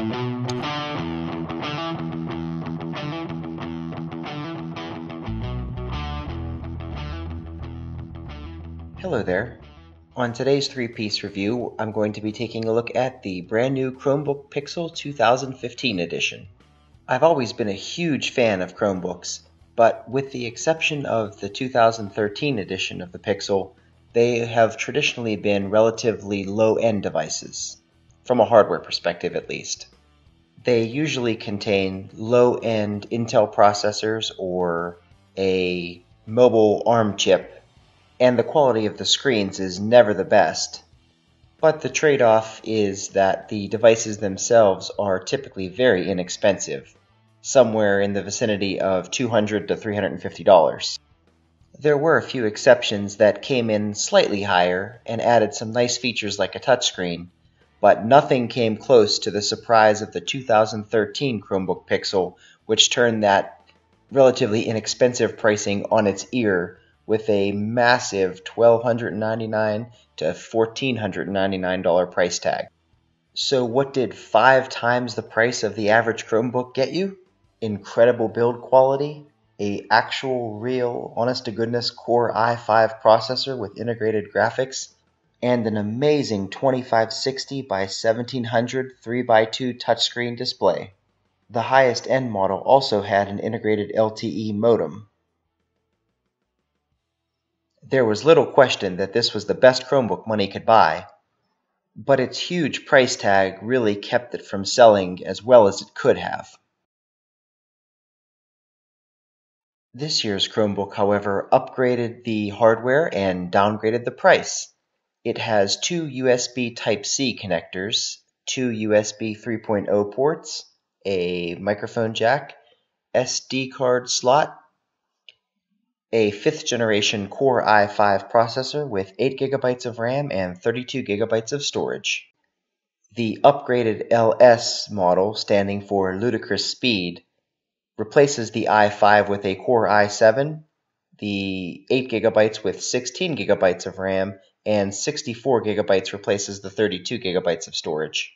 Hello there. On today's three-piece review, I'm going to be taking a look at the brand new Chromebook Pixel 2015 edition. I've always been a huge fan of Chromebooks, but with the exception of the 2013 edition of the Pixel, they have traditionally been relatively low-end devices, from a hardware perspective at least. They usually contain low-end Intel processors or a mobile ARM chip, and the quality of the screens is never the best. But the trade-off is that the devices themselves are typically very inexpensive, somewhere in the vicinity of $200 to $350. There were a few exceptions that came in slightly higher and added some nice features like a touchscreen, but nothing came close to the surprise of the 2013 Chromebook Pixel, which turned that relatively inexpensive pricing on its ear with a massive $1,299 to $1,499 price tag. So what did 5 times the price of the average Chromebook get you? Incredible build quality, a actual real honest-to-goodness Core i5 processor with integrated graphics, and an amazing 2560 by 1700 3x2 touchscreen display. The highest end model also had an integrated LTE modem. There was little question that this was the best Chromebook money could buy, but its huge price tag really kept it from selling as well as it could have. This year's Chromebook, however, upgraded the hardware and downgraded the price. It has 2 USB Type-C connectors, 2 USB 3.0 ports, a microphone jack, SD card slot, a 5th generation Core i5 processor with 8 GB of RAM and 32 GB of storage. The upgraded LS model, standing for Ludicrous Speed, replaces the i5 with a Core i7, the 8 GB with 16 GB of RAM, and 64 GB replaces the 32 GB of storage.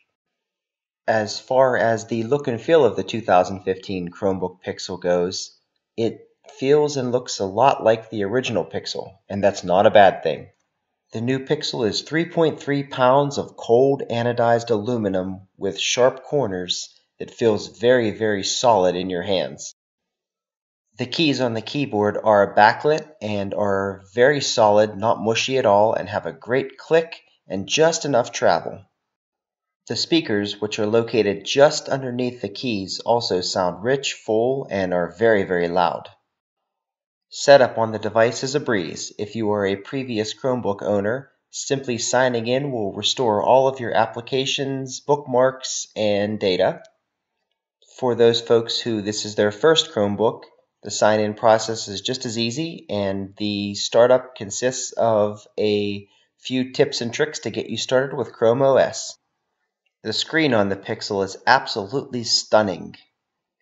As far as the look and feel of the 2015 Chromebook Pixel goes, it feels and looks a lot like the original Pixel, and that's not a bad thing. The new Pixel is 3.3 pounds of cold anodized aluminum with sharp corners that feels very, very solid in your hands. The keys on the keyboard are backlit and are very solid, not mushy at all, and have a great click and just enough travel. The speakers, which are located just underneath the keys, also sound rich, full, and are very, very loud. Setup on the device is a breeze. If you are a previous Chromebook owner, simply signing in will restore all of your applications, bookmarks, and data. For those folks who this is their first Chromebook, the sign-in process is just as easy, and the startup consists of a few tips and tricks to get you started with Chrome OS. The screen on the Pixel is absolutely stunning.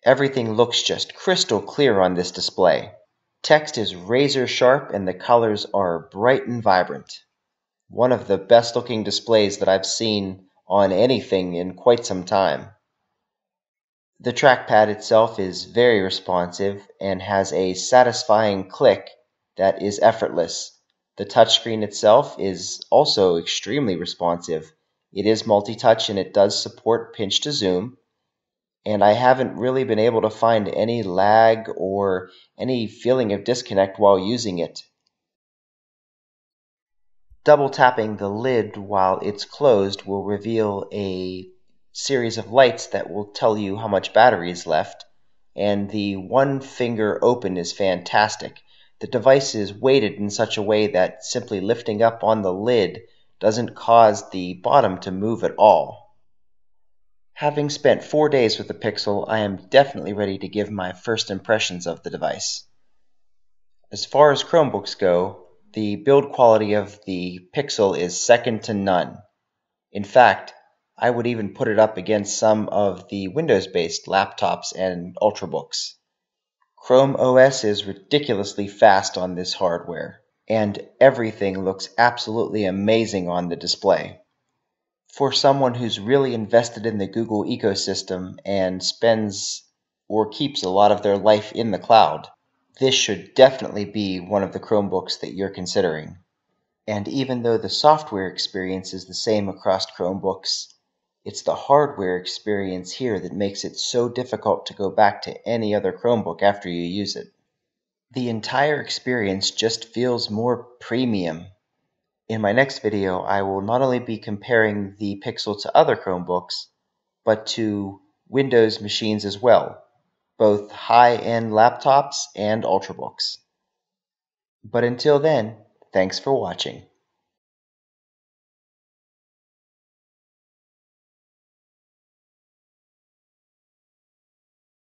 Everything looks just crystal clear on this display. Text is razor sharp and the colors are bright and vibrant. One of the best looking displays that I've seen on anything in quite some time. The trackpad itself is very responsive and has a satisfying click that is effortless. The touchscreen itself is also extremely responsive. It is multi-touch and it does support pinch to zoom. And I haven't really been able to find any lag or any feeling of disconnect while using it. Double tapping the lid while it's closed will reveal a series of lights that will tell you how much battery is left, and the one finger open is fantastic. The device is weighted in such a way that simply lifting up on the lid doesn't cause the bottom to move at all. Having spent 4 days with the Pixel, I am definitely ready to give my first impressions of the device. As far as Chromebooks go, the build quality of the Pixel is second to none. In fact, I would even put it up against some of the Windows-based laptops and Ultrabooks. Chrome OS is ridiculously fast on this hardware, and everything looks absolutely amazing on the display. For someone who's really invested in the Google ecosystem and spends or keeps a lot of their life in the cloud, this should definitely be one of the Chromebooks that you're considering. And even though the software experience is the same across Chromebooks, it's the hardware experience here that makes it so difficult to go back to any other Chromebook after you use it. The entire experience just feels more premium. In my next video, I will not only be comparing the Pixel to other Chromebooks, but to Windows machines as well, both high-end laptops and Ultrabooks. But until then, thanks for watching.